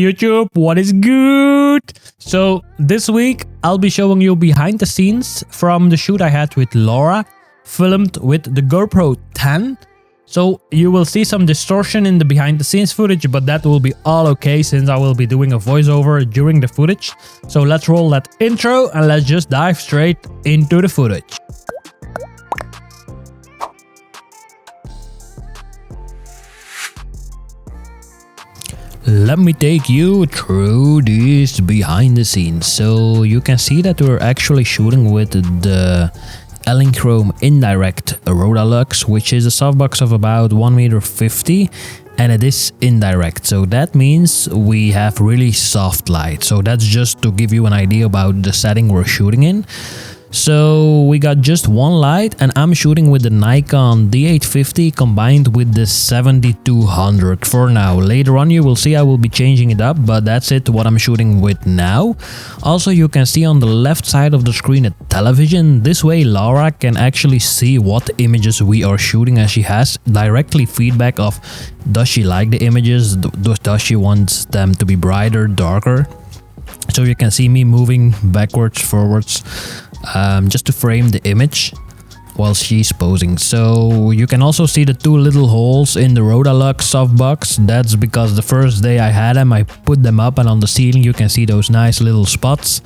YouTube, what is good? So this week I'll be showing you behind the scenes from the shoot I had with Laura, filmed with the GoPro 10. So you will see some distortion in the behind the scenes footage, but that will be all okay since I will be doing a voiceover during the footage. So let's roll that intro and let's just dive straight into the footage. Let me take you through this behind the scenes. So you can see that we're actually shooting with the Elinchrom Indirect Rodalux, which is a softbox of about 1.50 m, and it is indirect. So that means we have really soft light. So that's just to give you an idea about the setting we're shooting in. So we got just one light and I'm shooting with the Nikon D850 combined with the 7200 for now. Later on you will see I will be changing it up, but that's it what I'm shooting with now. Also you can see on the left side of the screen a television. This way Laura can actually see what images we are shooting, as she has directly feedback of does she like the images, does she want them to be brighter, darker. So you can see me moving backwards, forwards, just to frame the image while she's posing. So you can also see the two little holes in the Rodalux softbox. That's because the first day I had them, I put them up, and on the ceiling you can see those nice little spots.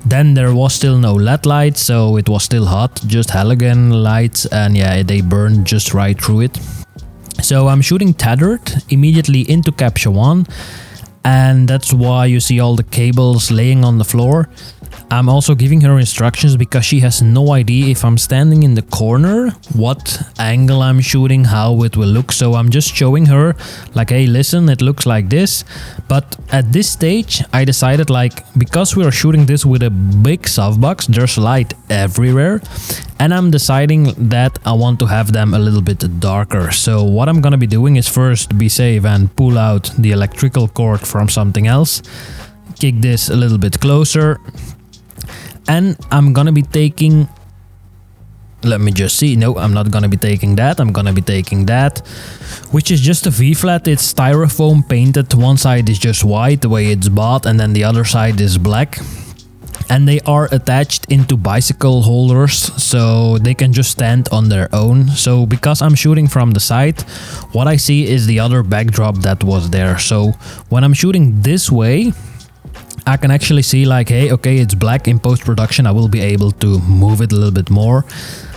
Then there was still no LED light, so it was still hot, just halogen lights, and yeah, they burned just right through it. So I'm shooting tethered immediately into capture one, and that's why you see all the cables laying on the floor. I'm also giving her instructions because she has no idea if I'm standing in the corner, what angle I'm shooting, how it will look. So I'm just showing her like, hey, listen, it looks like this. But at this stage, I decided, like, because we are shooting this with a big softbox, there's light everywhere. And I'm deciding that I want to have them a little bit darker. So what I'm gonna be doing is first be safe and pull out the electrical cord from something else. Kick this a little bit closer. And I'm gonna be taking, let me just see, no, I'm not gonna be taking that, I'm gonna be taking that, which is just a V-flat. It's styrofoam painted, one side is just white the way it's bought, and then the other side is black. And they are attached into bicycle holders, so they can just stand on their own. So because I'm shooting from the side, what I see is the other backdrop that was there. So when I'm shooting this way, I can actually see like, hey, okay, it's black. In post-production I will be able to move it a little bit more.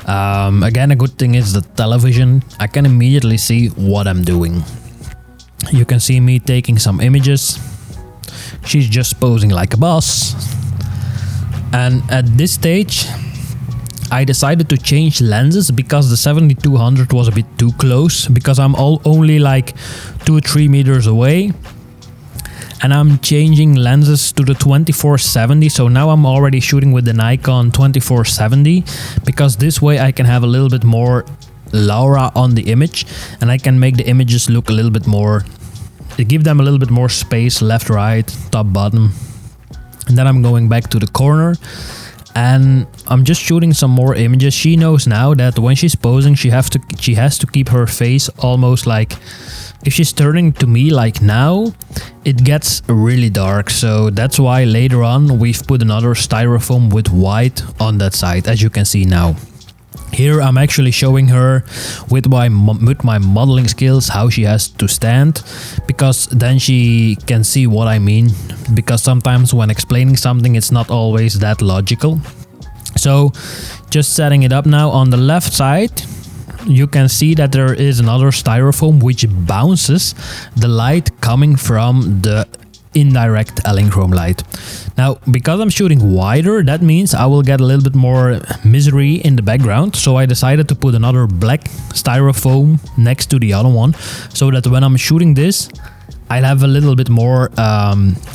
Again, a good thing is the television. I can immediately see what I'm doing. You can see me taking some images. She's just posing like a boss. And at this stage I decided to change lenses because the 7200 was a bit too close, because I'm only like 2 or 3 meters away. And I'm changing lenses to the 2470, so now I'm already shooting with the Nikon 2470, because this way I can have a little bit more Laura on the image, and I can make the images look a little bit more, give them a little bit more space, left, right, top, bottom. And then I'm going back to the corner and I'm just shooting some more images. She knows now that when she's posing, she has to keep her face almost like, if she's turning to me like now, it gets really dark. So that's why later on we've put another styrofoam with white on that side, as you can see now. Here I'm actually showing her with my modeling skills how she has to stand, because then she can see what I mean, because sometimes when explaining something it's not always that logical. So just setting it up now. On the left side you can see that there is another styrofoam which bounces the light coming from the indirect Elinchrom light. Now, because I'm shooting wider, that means I will get a little bit more misery in the background. So I decided to put another black styrofoam next to the other one, so that when I'm shooting this, I'll have a little bit more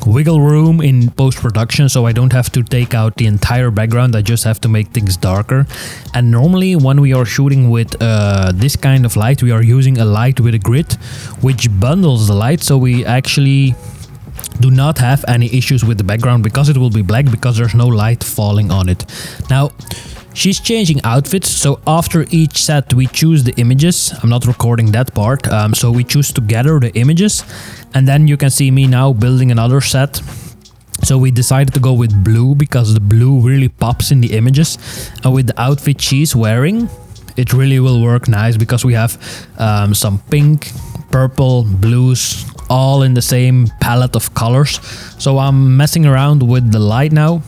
wiggle room in post-production, so I don't have to take out the entire background. I just have to make things darker. And normally when we are shooting with this kind of light, we are using a light with a grid which bundles the light, so we actually do not have any issues with the background because it will be black, because there's no light falling on it. Now She's changing outfits, so after each set we choose the images. I'm not recording that part, so we choose together the images, and then you can see me now building another set. So we decided to go with blue because the blue really pops in the images, and with the outfit she's wearing, it really will work nice because we have some pink, purple, blues, all in the same palette of colors. So I'm messing around with the light now.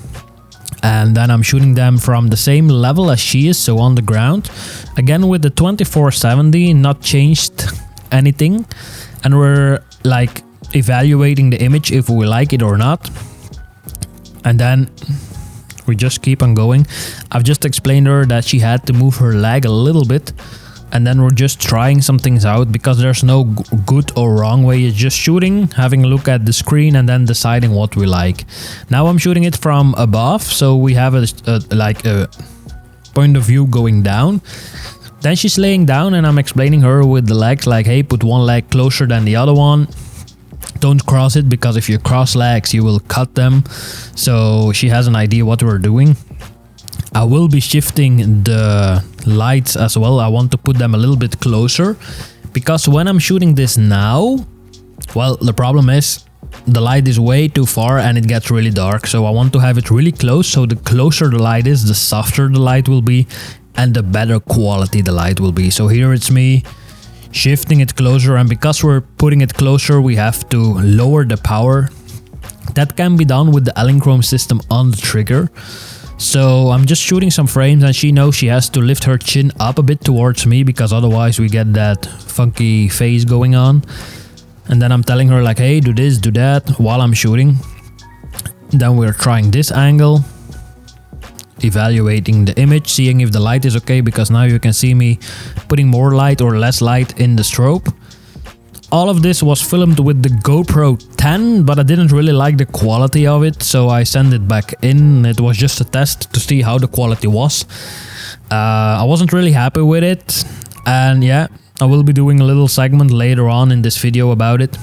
And then I'm shooting them from the same level as she is, so on the ground. Again with the 2470, not changed anything. And we're like evaluating the image if we like it or not. And then we just keep on going. I've just explained to her that she had to move her leg a little bit. And then we're just trying some things out because there's no good or wrong way. It's just shooting, having a look at the screen and then deciding what we like. Now I'm shooting it from above, so we have a point of view going down. Then she's laying down and I'm explaining her with the legs like, hey, put one leg closer than the other one. Don't cross it because if you cross legs, you will cut them. So she has an idea what we're doing. I will be shifting the lights as well. I want to put them a little bit closer because when I'm shooting this now, well, the problem is the light is way too far and it gets really dark. So I want to have it really close. So the closer the light is, the softer the light will be and the better quality the light will be. So here it's me shifting it closer, and because we're putting it closer, we have to lower the power. That can be done with the Elinchrom system on the trigger. So I'm just shooting some frames and she knows she has to lift her chin up a bit towards me because otherwise we get that funky face going on. And then I'm telling her like, hey, do this, do that while I'm shooting. Then we're trying this angle, evaluating the image, seeing if the light is okay because now you can see me putting more light or less light in the strobe. All of this was filmed with the GoPro 10, but I didn't really like the quality of it, so I sent it back in. It was just a test to see how the quality was. I wasn't really happy with it, and yeah, I will be doing a little segment later on in this video about it.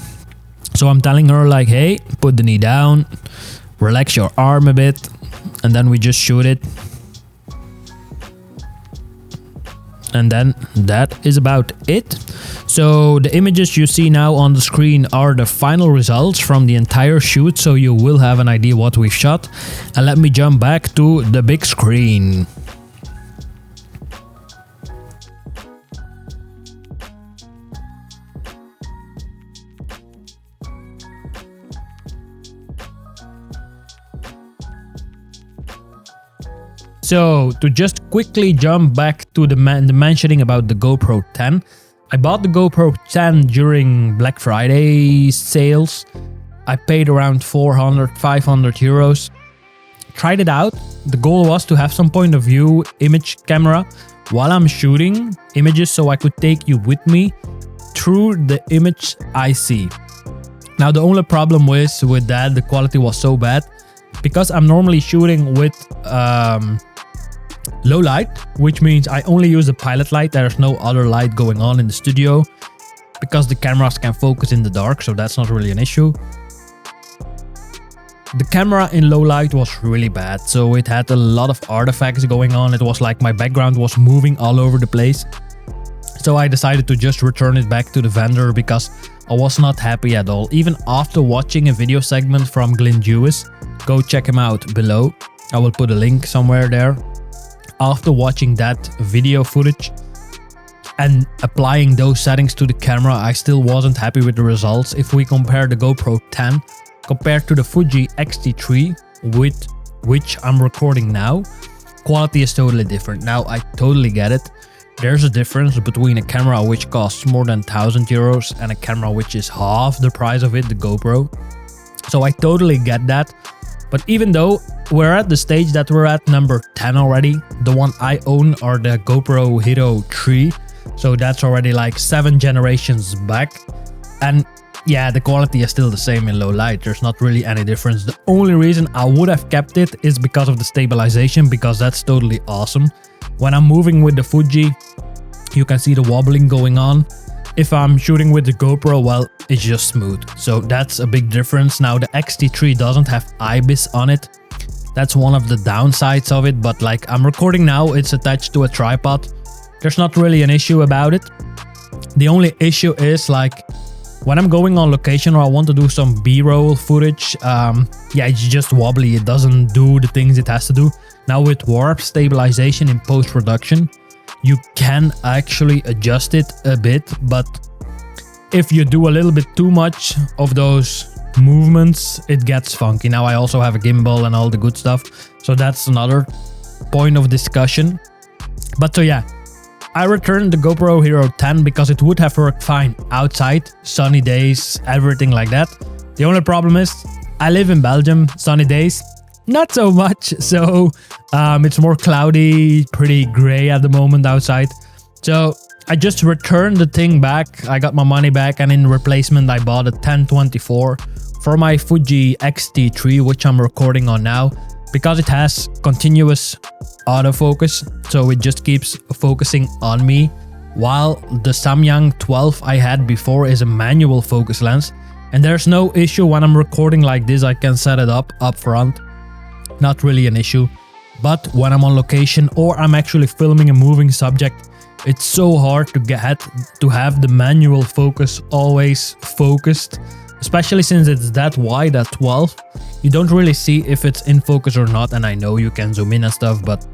So I'm telling her like, hey, put the knee down, relax your arm a bit, and then we just shoot it. And then that is about it. So the images you see now on the screen are the final results from the entire shoot, so you will have an idea what we've shot. And let me jump back to the big screen. So to just quickly jump back to the mentioning about the GoPro 10. I bought the GoPro 10 during Black Friday sales. I paid around 400, 500 euros. Tried it out. The goal was to have some point of view image camera while I'm shooting images so I could take you with me through the image I see. Now the only problem was with that, the quality was so bad because I'm normally shooting with low light, which means I only use the pilot light. There's no other light going on in the studio because the cameras can focus in the dark, so that's not really an issue. The camera in low light was really bad, so it had a lot of artifacts going on. It was like my background was moving all over the place. So I decided to just return it back to the vendor because I was not happy at all. Even after watching a video segment from Glyn Dewis, go check him out below. I will put a link somewhere there. After watching that video footage and applying those settings to the camera, I still wasn't happy with the results. If we compare the GoPro 10 compared to the Fuji X-T3 with which I'm recording now, quality is totally different. Now I totally get it. There's a difference between a camera which costs more than 1000 euros and a camera which is half the price of it, the GoPro. So I totally get that. But even though we're at the stage that we're at number 10 already, the one I own are the GoPro Hero 3. So that's already like 7 generations back. And yeah, the quality is still the same in low light. There's not really any difference. The only reason I would have kept it is because of the stabilization, because that's totally awesome. When I'm moving with the Fuji, you can see the wobbling going on. If I'm shooting with the GoPro, well, it's just smooth. So that's a big difference. Now the X-T3 doesn't have IBIS on it. That's one of the downsides of it, but like I'm recording now, it's attached to a tripod. There's not really an issue about it. The only issue is like when I'm going on location or I want to do some B-roll footage, yeah, it's just wobbly. It doesn't do the things it has to do. Now with warp stabilization in post-production, you can actually adjust it a bit, but if you do a little bit too much of those movements, it gets funky. Now I also have a gimbal and all the good stuff, so that's another point of discussion. But so yeah, I returned the GoPro Hero 10 because it would have worked fine outside, sunny days, everything like that. The only problem is I live in Belgium, sunny days, not so much. So it's more cloudy, pretty gray at the moment outside. So I just returned the thing back. I got my money back, and in replacement I bought a 1024 for my Fuji X-T3, which I'm recording on now, because it has continuous autofocus, so it just keeps focusing on me, while the Samyang 12 I had before is a manual focus lens, and there's no issue when I'm recording like this. I can set it up front, not really an issue. But when I'm on location or I'm actually filming a moving subject, it's so hard to have the manual focus always focused, especially since it's that wide at 12. You don't really see if it's in focus or not, and I know you can zoom in and stuff, but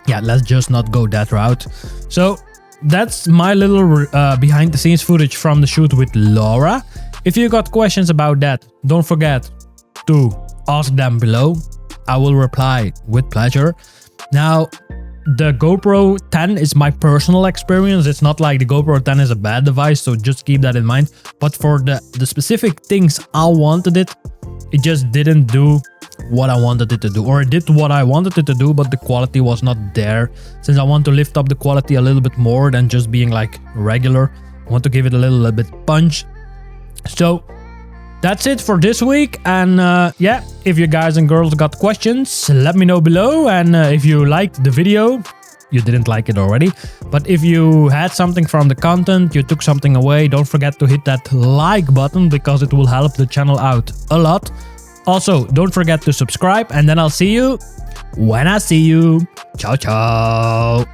yeah, let's just not go that route. So that's my little behind the scenes footage from the shoot with Laura. If you got questions about that, don't forget to ask them below. I will reply with pleasure. Now, the GoPro 10 is my personal experience. It's not like the GoPro 10 is a bad device, so just keep that in mind. But for the specific things I wanted it just didn't do what I wanted it to do. Or it did what I wanted it to do, but the quality was not there. Since I want to lift up the quality a little bit more than just being like regular, I want to give it a little bit punch. So that's it for this week, and yeah, if you guys and girls got questions, let me know below. And if you liked the video, you didn't like it already, but if you had something from the content, you took something away, don't forget to hit that like button, because it will help the channel out a lot. Also, don't forget to subscribe, and then I'll see you when I see you. Ciao, ciao.